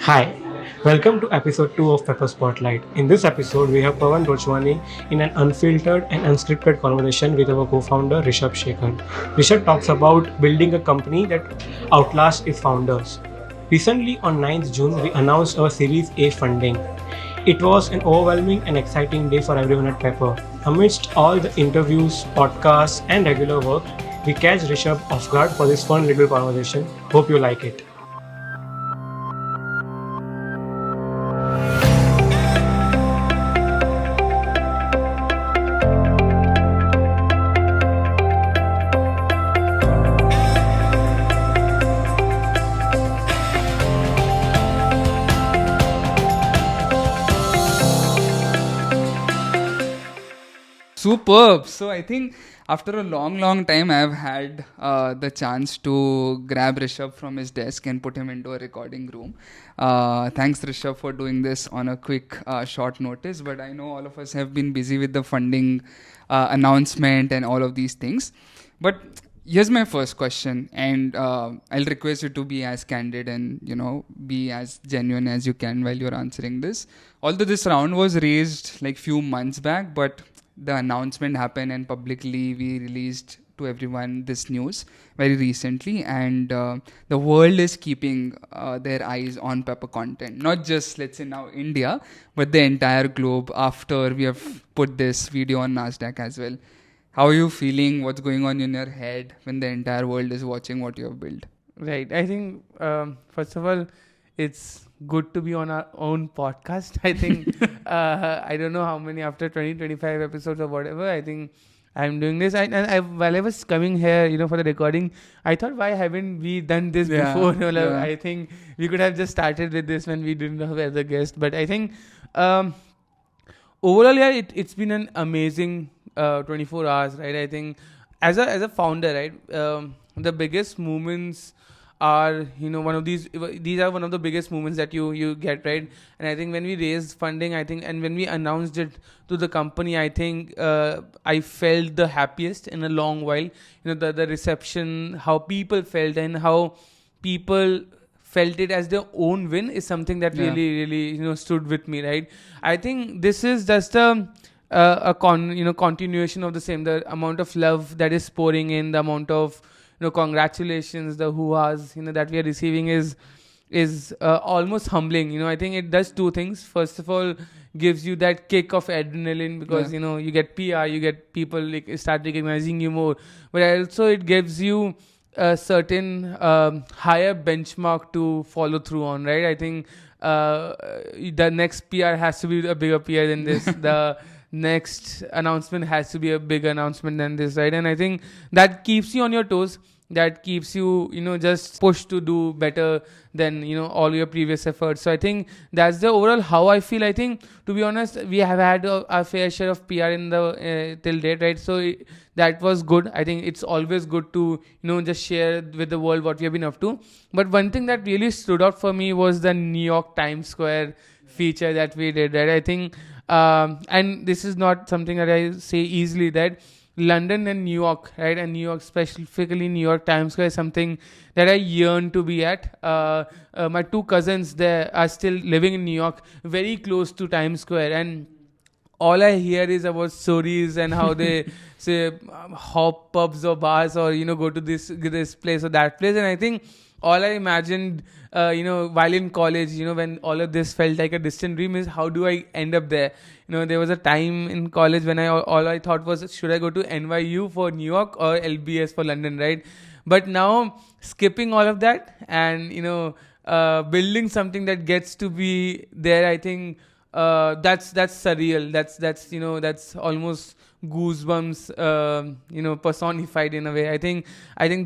Hi, welcome to episode 2 of Pepper Spotlight. In this episode, we have Pawan Rochwani in an unfiltered and unscripted conversation with our co-founder Rishabh Shekhar. Rishabh talks about building a company that outlasts its founders. Recently, on 9th June, we announced our Series A funding. It was an overwhelming and exciting day for everyone at Pepper. Amidst all the interviews, podcasts, and regular work, we catch Rishabh off guard for this fun little conversation. Hope you like it. Superb. So I think after a long time, I've had the chance to grab Rishabh from his desk and put him into a recording room. Thanks, Rishabh, for doing this on a quick, short notice. But I know all of us have been busy with the funding announcement and all of these things. But here's my first question, and I'll request you to be as candid and be as genuine as you can while you're answering this. Although this round was raised like few months back, but the announcement happened and publicly we released to everyone this news very recently, and the world is keeping their eyes on Pepper content, not just let's say now India, but the entire globe after we have put this video on NASDAQ as well. How are you feeling? What's going on in your head when the entire world is watching what you have built? Right. I think, first of all, it's good to be on our own podcast. I think, I don't know how many, after 20-25 episodes or whatever, I think I'm doing this. While I was coming here, for the recording, I thought, why haven't we done this before? I think we could have just started with this when we didn't have other guests. But I think, overall, it's been an amazing 24 hours, right? I think as a founder, right, the biggest moments are one of these are one of the biggest moments that you get, right? And I think when we raised funding, I think, and when we announced it to the company, I think I felt the happiest in a long while. The reception, how people felt and how people felt it as their own win is something that really stood with me, right? I think this is just a continuation of the same. The amount of love that is pouring in, the amount of congratulations, the hoo-has that we are receiving is almost humbling. I think it does two things. First of all, gives you that kick of adrenaline because you get PR, you get people start recognizing you more, but also it gives you a certain higher benchmark to follow through on, right? I think the next PR has to be a bigger PR than this. The next announcement has to be a big announcement than this, right? And I think that keeps you on your toes, that keeps you just pushed to do better than all your previous efforts. So I think that's the overall how I feel. I think, to be honest, we have had a fair share of PR in the till date, right? So that was good. I think it's always good to just share with the world what we have been up to. But one thing that really stood out for me was the New York Times Square feature that we did, right? I think and this is not something that I say easily, that London and New York, right? And New York, specifically New York Times Square, is something that I yearn to be at. My two cousins there are still living in New York, very close to Times Square, and all I hear is about stories and how they say hop pubs or bars or go to this place or that place. And I think all I imagined while in college, when all of this felt like a distant dream, is how do I end up there? There was a time in college when all I thought was, should I go to NYU for New York or LBS for London, right? But now skipping all of that and building something that gets to be there, I think that's surreal. That's almost goosebumps, personified in a way. I think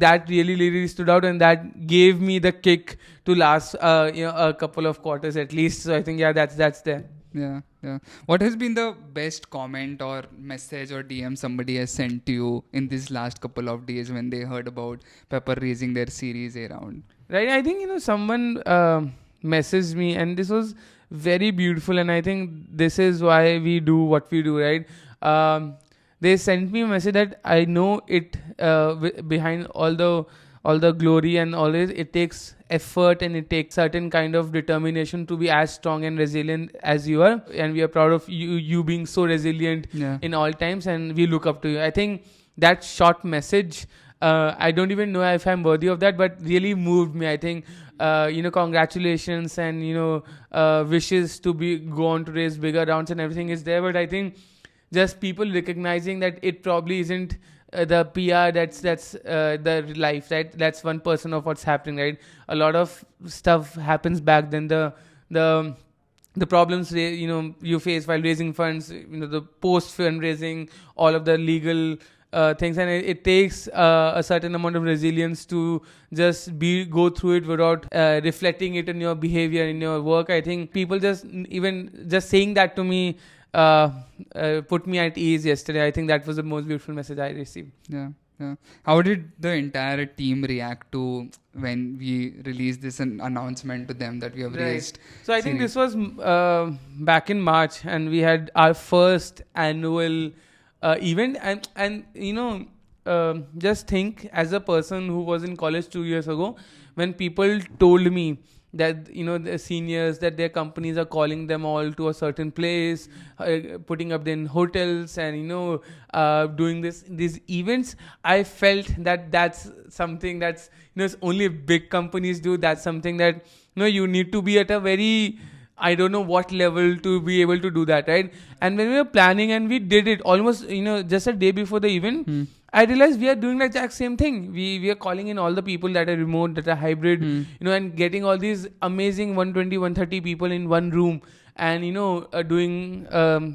that really stood out, and that gave me the kick to last a couple of quarters at least. So I think that's there. Yeah. What has been the best comment or message or DM somebody has sent to you in these last couple of days when they heard about Pepper raising their Series A round? Right. I think someone messaged me, and this was very beautiful, and I think this is why we do what we do, right? They sent me a message that I know it behind all glory and all this. It takes effort and it takes certain kind of determination to be as strong and resilient as you are, and we are proud of you being so resilient in all times, and we look up to you. I think that short message, I don't even know if I'm worthy of that, but really moved me. I think congratulations and wishes to go on to raise bigger rounds and everything is there, but I think just people recognizing that it probably isn't the PR that's the life, right? That's 1% of what's happening, right? A lot of stuff happens back then. The problems you face while raising funds, the post fundraising, all of the legal things, and it takes a certain amount of resilience to just go through it without reflecting it in your behavior, in your work. I think people just saying that to me put me at ease yesterday. I think that was the most beautiful message I received. Yeah. How did the entire team react to when we released this announcement to them that we have raised? So I think this was back in March, and we had our first annual event, and just think, as a person who was in college 2 years ago, when people told me that the seniors, that their companies are calling them all to a certain place, putting up in hotels and doing these events, I felt that that's something that's only big companies do. That's something that you need to be at a very, I don't know what level to be able to do that, right? And when we were planning and we did it almost just a day before the event, I realized we are doing the exact same thing. We are calling in all the people that are remote, that are hybrid, and getting all these amazing 120, 130 people in one room, and doing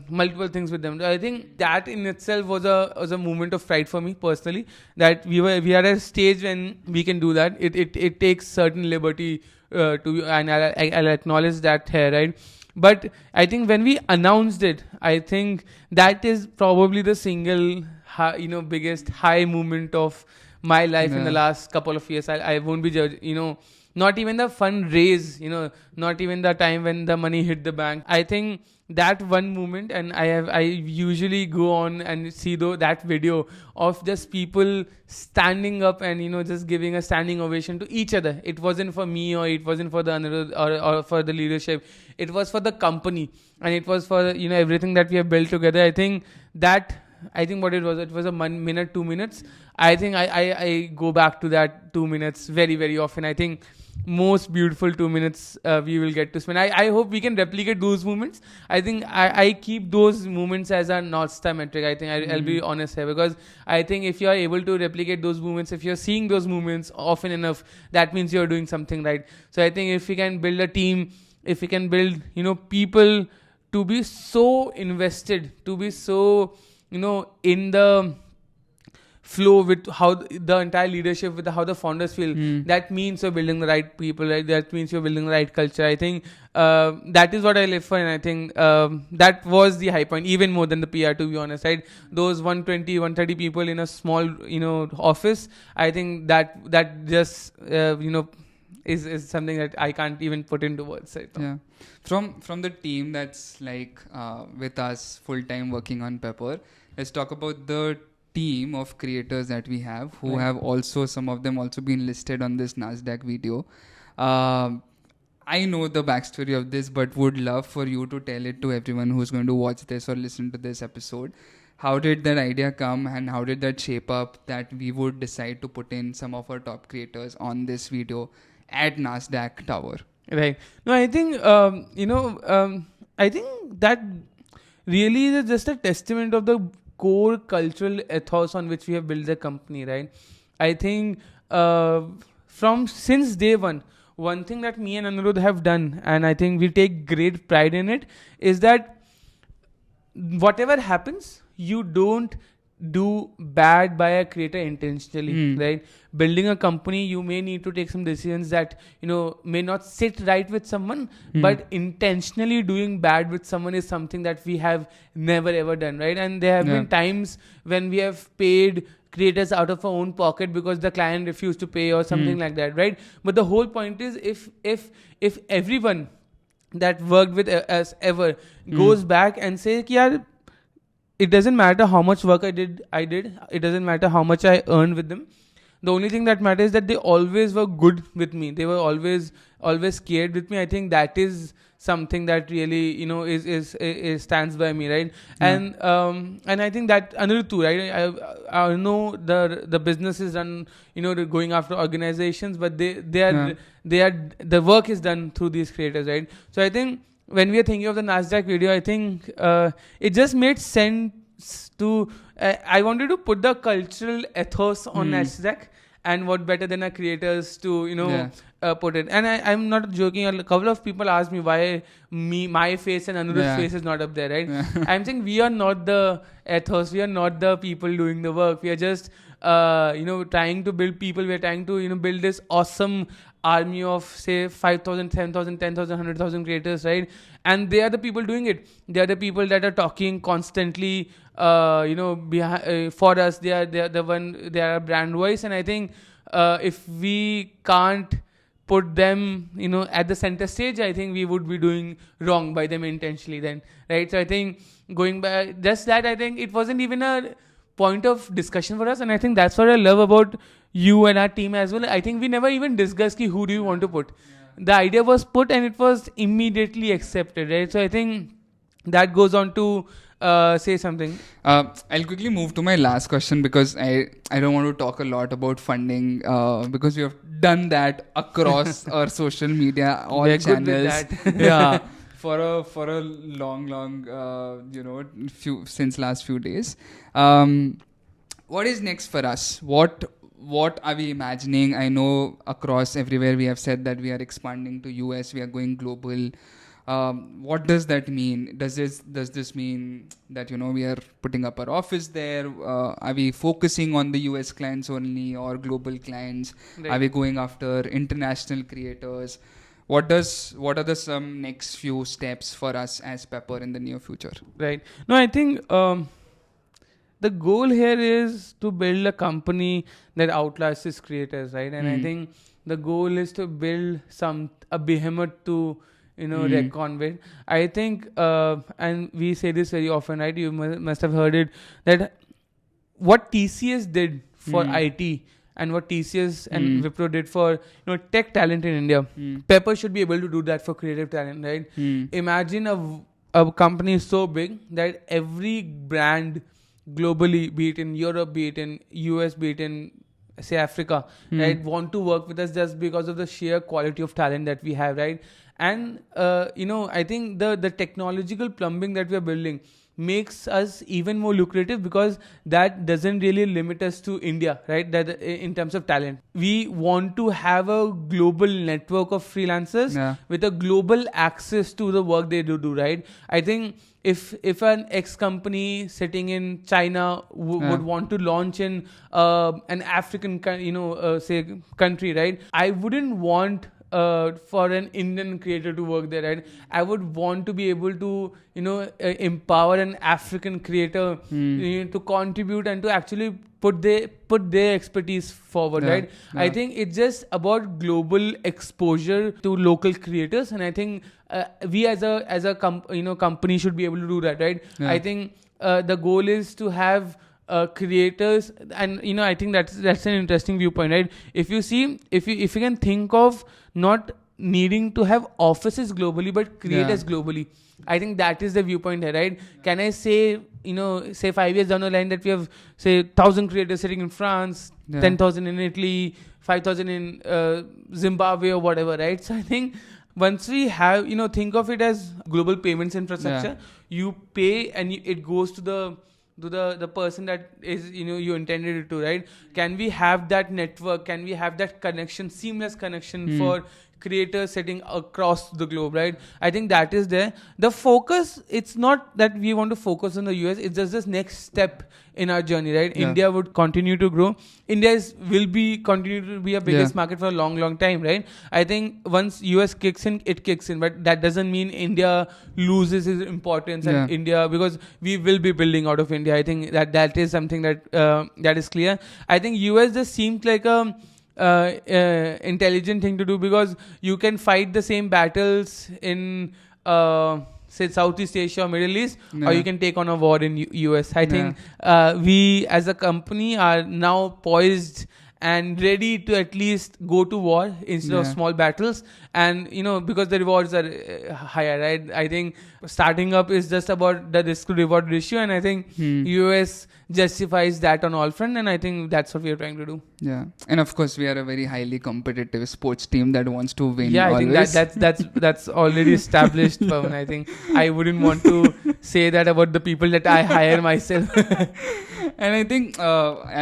multiple things with them. I think that in itself was a moment of pride for me personally, that we are at a stage when we can do that. It takes certain liberty and I'll acknowledge that here, right? But I think when we announced it, I think that is probably the single biggest high moment of my life in the last couple of years. I won't be judged, not even the fundraise, not even the time when the money hit the bank. I think that one moment, and I usually go on and see that video of just people standing up and just giving a standing ovation to each other. It wasn't for me, or it wasn't for the or for the leadership. It was for the company, and it was for everything that we have built together. I think what it was a minute, 2 minutes. I think I go back to that 2 minutes very, very often. I think most beautiful 2 minutes we will get to spend. I hope we can replicate those moments. I think I keep those moments as a North Star metric. I think I'll be honest here, because I think if you are able to replicate those moments, if you're seeing those moments often enough, that means you're doing something right. So I think if we can build a team, if we can build people to be so invested, to be so in the flow with how the entire leadership, with how the founders feel, that means you're building the right people, right? That means you're building the right culture. I think that is what I live for, and I think that was the high point, even more than the PR, to be honest, right? Those 120, 130 people in a small office, I think that just is something that I can't even put into words right now. Yeah. From the team that's with us full time working on Pepper, let's talk about the team of creators that we have, who have also, some of them also been listed on this NASDAQ video. I know the backstory of this, but would love for you to tell it to everyone who's going to watch this or listen to this episode. How did that idea come, and how did that shape up that we would decide to put in some of our top creators on this video at NASDAQ Tower? Right. No, I think I think that really is just a testament of the core cultural ethos on which we have built the company, right? I think since day one thing that me and Anirudh have done, and I think we take great pride in it, is that whatever happens, you don't do bad by a creator intentionally, right? Building a company, you may need to take some decisions that may not sit right with someone, but intentionally doing bad with someone is something that we have never ever done, right? And there have been times when we have paid creators out of our own pocket because the client refused to pay or something like that, right? But the whole point is, if everyone that worked with us ever goes back and says, "Yaar, it doesn't matter how much work I did. It doesn't matter how much I earned with them. The only thing that matters is that they always were good with me. They were always scared with me. I think that is something that really, you know, is stands by me, right? And I think that Anirudh, right? I know the business is done, you know, going after organizations, but they are the work is done through these creators, right? So I think when we are thinking of the NASDAQ video, I think it just made sense to I wanted to put the cultural ethos on NASDAQ, and what better than our creators to, you know, put it. And I'm not joking. A couple of people asked me why my face and Anirudh's face is not up there, right? I'm saying we are not the ethos. We are not the people doing the work. We are just, you know, trying to build people. We are trying to, you know, build this awesome army of, say, 5,000, 10,000, 10,000, 100,000 creators, right? And they are the people doing it. They are the people that are talking constantly, you know, for us. They are a brand voice. And I think if we can't put them, you know, at the center stage, I think we would be doing wrong by them intentionally then, right? So I think going by just that, I think it wasn't even a point of discussion for us. And I think that's what I love about you and our team as well. I think we never even discussed who do you want to put. The idea was put and it was immediately accepted, right? So I think that goes on to say something. I'll quickly move to my last question, because I don't want to talk a lot about funding, because we have done that across our social media, all They're channels. good with that. Yeah, for a long since last few days. What is next for us? What are we imagining? I know across everywhere we have said that we are expanding to US, we are going global. What does that mean? Does this mean that, you know, we are putting up our office there? Are we focusing on the US clients only or global clients? Right. Are we going after international creators? What are the some next few steps for us as Pepper in the near future? Right. No, I think the goal here is to build a company that outlasts its creators, right? And I think the goal is to build a behemoth to, you know, reckon with. I think, and we say this very often, right? You must have heard it, that what TCS did for IT and what TCS and Wipro did for, you know, tech talent in India, Pepper should be able to do that for creative talent, right? Imagine a company so big that every brand globally, be it in Europe, be it in US, be it in, say, Africa, right, want to work with us just because of the sheer quality of talent that we have, right? And you know, I think the technological plumbing that we are building makes us even more lucrative, because that doesn't really limit us to India, right? That in terms of talent, we want to have a global network of freelancers with a global access to the work they do, right? I think if an ex company sitting in China would want to launch in an African say country, right, I wouldn't want for an Indian creator to work there, right? I would want to be able to, empower an African creator to contribute and to actually put their expertise forward, right? Yeah. I think it's just about global exposure to local creators, and I think we as a company should be able to do that, right? Yeah. I think the goal is to have creators, and I think that's an interesting viewpoint, right? If you can think of not needing to have offices globally but creators globally, I think that is the viewpoint here, right? Yeah. Can I say 5 years down the line that we have, say, 1,000 creators sitting in France, 10,000 in Italy, 5,000 in Zimbabwe or whatever, right? So I think once we have, think of it as global payments infrastructure, you pay and it goes to the person that is, you intended it to, right? Can we have that network? Can we have that connection, seamless connection for creators sitting across the globe, right? I think that is there. The focus, it's not that we want to focus on the US, it's just this next step in our journey, right? Yeah. India would continue to grow. India will continue to be a biggest market for a long, long time, right? I think once US kicks in, it kicks in, but that doesn't mean India loses its importance and India, because we will be building out of India. I think that is something that that is clear. I think US just seems like a intelligent thing to do, because you can fight the same battles in say Southeast Asia or Middle East, or you can take on a war in US. I think we as a company are now poised and ready to at least go to war instead of Yeah. small battles. And because the rewards are higher, right? I think starting up is just about the risk to reward ratio, and I think US justifies that on all front, and I think that's what we are trying to do. Yeah, and of course we are a very highly competitive sports team that wants to win. Yeah, I think always. that's already established, Pawan. I think I wouldn't want to say that about the people that I hire myself. And I think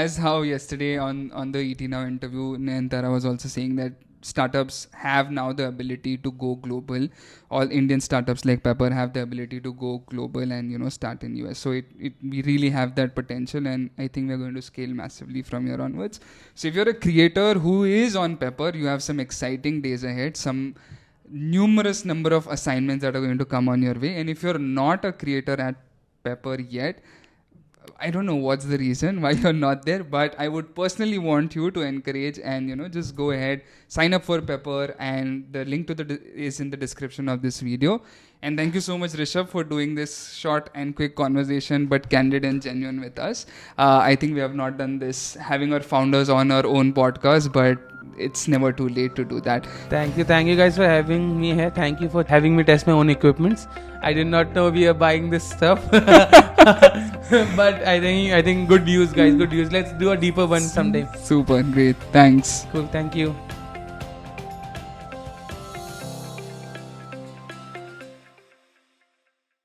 as how yesterday on the ET Now interview, Nayantara was also saying that startups have now the ability to go global. All Indian startups like Pepper have the ability to go global and start in US. So we really have that potential, and I think we're going to scale massively from here onwards. So if you're a creator who is on Pepper, you have some exciting days ahead, some numerous number of assignments that are going to come on your way. And if you're not a creator at Pepper yet, I don't know what's the reason why you're not there, but I would personally want you to encourage and just go ahead, sign up for Pepper, and the link to is in the description of this video. And thank you so much, Rishabh, for doing this short and quick conversation, but candid and genuine with us. I think we have not done this having our founders on our own podcast, but it's never too late to do that. Thank you guys for having me here. Thank you for having me test my own equipments. I did not know we are buying this stuff. But I think good use, guys. Good use. Let's do a deeper one sometime. Super great. Thanks. Cool. Thank you.